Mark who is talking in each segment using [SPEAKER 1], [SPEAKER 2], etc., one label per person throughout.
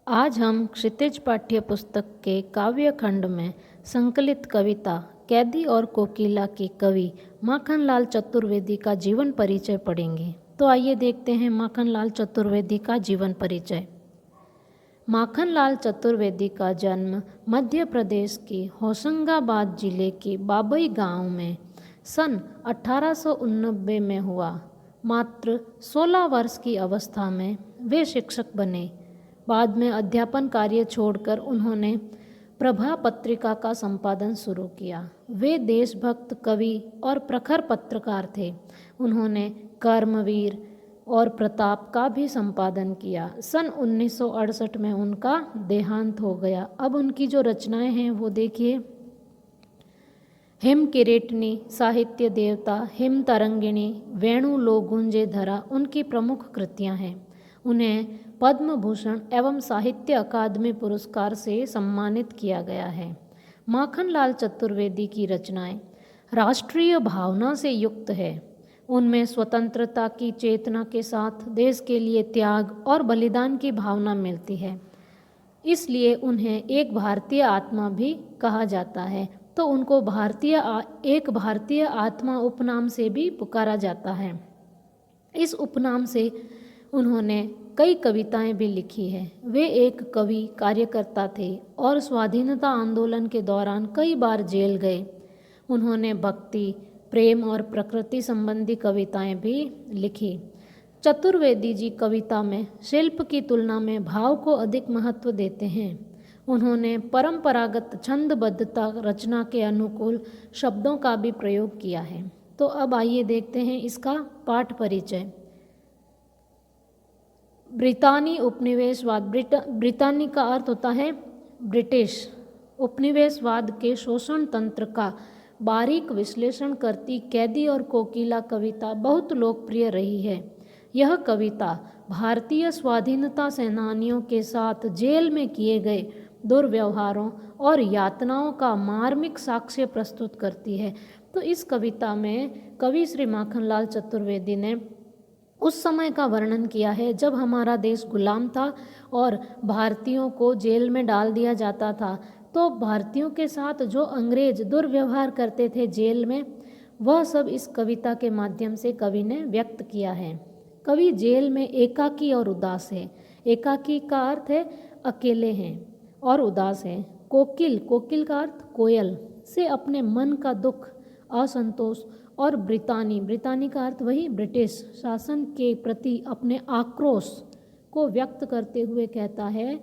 [SPEAKER 1] आज हम क्षितिज पाठ्य पुस्तक के काव्य खंड में संकलित कविता कैदी और कोकिला के कवि माखनलाल चतुर्वेदी का जीवन परिचय पढ़ेंगे। तो आइए देखते हैं माखनलाल चतुर्वेदी का जीवन परिचय। माखनलाल चतुर्वेदी का जन्म मध्य प्रदेश के होशंगाबाद जिले के बाबई गांव में सन 1889 में हुआ। मात्र 16 वर्ष की अवस्था में वे शिक्षक बने। बाद में अध्यापन कार्य छोड़कर उन्होंने प्रभा पत्रिका का संपादन शुरू किया। वे देशभक्त कवि और प्रखर पत्रकार थे। उन्होंने कर्मवीर और प्रताप का भी संपादन किया। सन 1968 में उनका देहांत हो गया। अब उनकी जो रचनाएं हैं वो देखिए। हिम किरीटनी, साहित्य देवता, हिम तरंगिणी, वेणु लो गूंजे धरा उनकी प्रमुख कृतियां हैं। उन्हें पद्म भूषण एवं साहित्य अकादमी पुरस्कार से सम्मानित किया गया है। माखनलाल चतुर्वेदी की रचनाएं राष्ट्रीय भावना से युक्त है। उनमें स्वतंत्रता की चेतना के साथ देश के लिए त्याग और बलिदान की भावना मिलती है। इसलिए उन्हें एक भारतीय आत्मा भी कहा जाता है। तो उनको एक भारतीय आत्मा उपनाम से भी पुकारा जाता है। इस उपनाम से उन्होंने कई कविताएं भी लिखी हैं। वे एक कवि कार्यकर्ता थे और स्वाधीनता आंदोलन के दौरान कई बार जेल गए। उन्होंने भक्ति, प्रेम और प्रकृति संबंधी कविताएं भी लिखी। चतुर्वेदी जी कविता में शिल्प की तुलना में भाव को अधिक महत्व देते हैं। उन्होंने परंपरागत छंदबद्धता रचना के अनुकूल शब्दों का भी प्रयोग किया है। तो अब आइए देखते हैं इसका पाठ परिचय। ब्रितानी उपनिवेशवाद, ब्रितानी का अर्थ होता है ब्रिटिश। उपनिवेशवाद के शोषण तंत्र का बारीक विश्लेषण करती कैदी और कोकिला कविता बहुत लोकप्रिय रही है। यह कविता भारतीय स्वाधीनता सेनानियों के साथ जेल में किए गए दुर्व्यवहारों और यातनाओं का मार्मिक साक्ष्य प्रस्तुत करती है। तो इस कविता में कवि श्री माखनलाल चतुर्वेदी ने उस समय का वर्णन किया है जब हमारा देश गुलाम था और भारतीयों को जेल में डाल दिया जाता था। तो भारतीयों के साथ जो अंग्रेज दुर्व्यवहार करते थे जेल में, वह सब इस कविता के माध्यम से कवि ने व्यक्त किया है। कवि जेल में एकाकी और उदास है। एकाकी का अर्थ है अकेले हैं और उदास है। कोकिल, कोकिल का अर्थ कोयल, से अपने मन का दुख, असंतोष और ब्रितानी का अर्थ वही ब्रिटिश शासन के प्रति अपने आक्रोश को व्यक्त करते हुए कहता है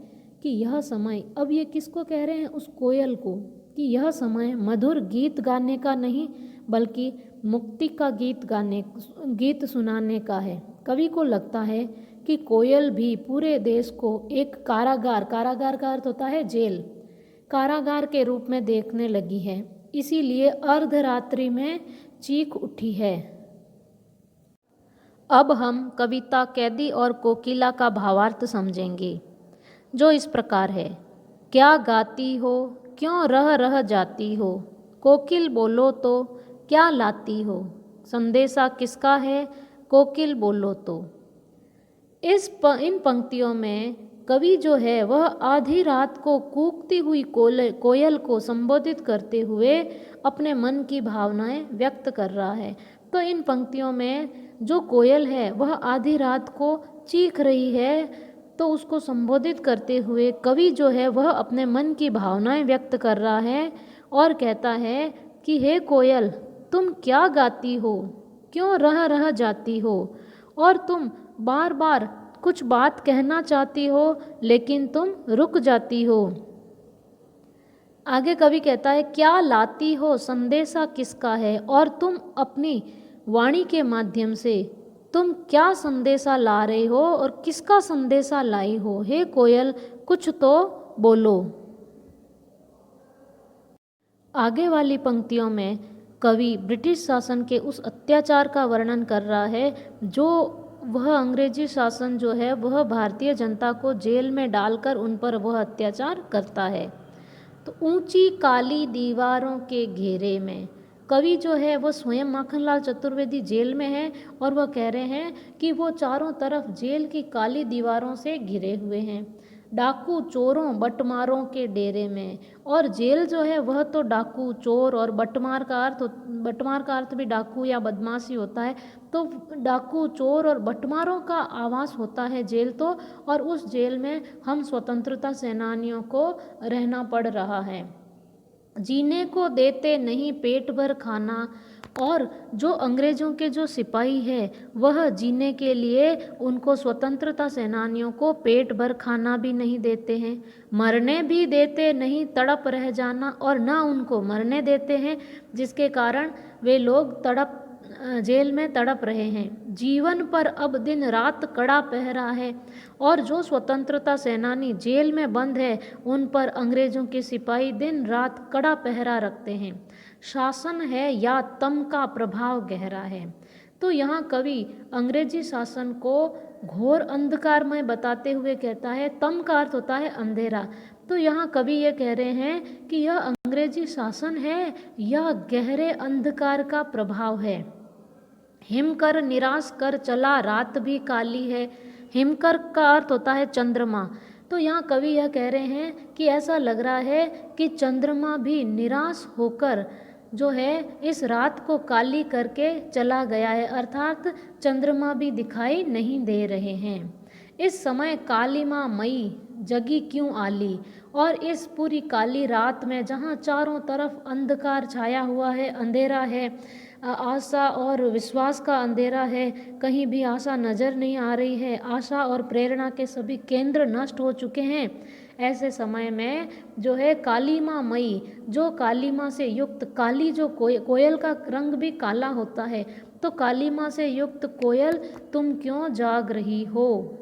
[SPEAKER 1] कि यह समय, अब ये किसको कह रहे हैं? उस कोयल को, कि यह समय मधुर गीत गाने का नहीं बल्कि मुक्ति का गीत सुनाने का है। कवि को लगता है कि कोयल भी पूरे देश को एक कारागार का अर्थ होता है जेल, कारागार के रूप में देखने लगी है। इसीलिए अर्धरात्रि में चीख उठी है। अब हम कविता कैदी और कोकिला का भावार्थ समझेंगे, जो इस प्रकार है। क्या गाती हो, क्यों रह रह जाती हो, कोकिल बोलो तो क्या लाती हो, संदेशा किसका है, कोकिल बोलो तो। इन पंक्तियों में कवि जो है वह आधी रात को कूकती हुई कोयल को संबोधित करते हुए अपने मन की भावनाएं व्यक्त कर रहा है। तो इन पंक्तियों में जो कोयल है वह आधी रात को चीख रही है, तो उसको संबोधित करते हुए कवि जो है वह अपने मन की भावनाएं व्यक्त कर रहा है और कहता है कि हे कोयल, तुम क्या गाती हो, क्यों रह रह जाती हो, और तुम बार बार कुछ बात कहना चाहती हो लेकिन तुम रुक जाती हो। आगे कवि कहता है क्या लाती हो, संदेशा किसका है, और तुम अपनी वाणी के माध्यम से तुम क्या संदेशा ला रहे हो और किसका संदेशा लाई हो, हे कोयल कुछ तो बोलो। आगे वाली पंक्तियों में कवि ब्रिटिश शासन के उस अत्याचार का वर्णन कर रहा है जो वह अंग्रेजी शासन जो है वह भारतीय जनता को जेल में डालकर उन पर वह अत्याचार करता है। तो ऊंची काली दीवारों के घेरे में कवि जो है वो स्वयं माखनलाल चतुर्वेदी जेल में है और वह कह रहे हैं कि वो चारों तरफ जेल की काली दीवारों से घिरे हुए हैं। डाकू चोरों बटमारों के डेरे में। और जेल जो है वह तो डाकू चोर और बटमार का अर्थ भी डाकू या बदमाशी होता है। तो डाकू चोर और बटमारों का आवास होता है जेल तो, और उस जेल में हम स्वतंत्रता सेनानियों को रहना पड़ रहा है। जीने को देते नहीं पेट भर खाना, और जो अंग्रेज़ों के जो सिपाही है वह जीने के लिए उनको स्वतंत्रता सेनानियों को पेट भर खाना भी नहीं देते हैं, मरने भी देते नहीं, तड़प रह जाना, और ना उनको मरने देते हैं, जिसके कारण वे लोग जेल में तड़प रहे हैं। जीवन पर अब दिन रात कड़ा पहरा है, और जो स्वतंत्रता सेनानी जेल में बंद है उन पर अंग्रेज़ों के सिपाही दिन रात कड़ा पहरा रखते हैं। शासन है या तम का प्रभाव गहरा है। तो यहाँ कवि अंग्रेजी शासन को घोर अंधकारमय बताते हुए कहता है, तम का अर्थ होता है अंधेरा। तो यहाँ कवि ये कह रहे हैं कि यह अंग्रेजी शासन है, यह गहरे अंधकार का प्रभाव है। हिमकर निराश कर चला रात भी काली है। हिमकर का अर्थ होता है चंद्रमा। तो यहाँ कवि यह कह रहे हैं कि ऐसा लग रहा है कि चंद्रमा भी निराश होकर जो है इस रात को काली करके चला गया है, अर्थात चंद्रमा भी दिखाई नहीं दे रहे हैं। इस समय कालिमा मई जगी क्यों आली, और इस पूरी काली रात में जहाँ चारों तरफ अंधकार छाया हुआ है, अंधेरा है, आशा और विश्वास का अंधेरा है, कहीं भी आशा नज़र नहीं आ रही है, आशा और प्रेरणा के सभी केंद्र नष्ट हो चुके हैं। ऐसे समय में जो है कालीमा मई, जो कालीमा से युक्त, काली जो कोयल का रंग भी काला होता है, तो कालीमा से युक्त कोयल तुम क्यों जाग रही हो।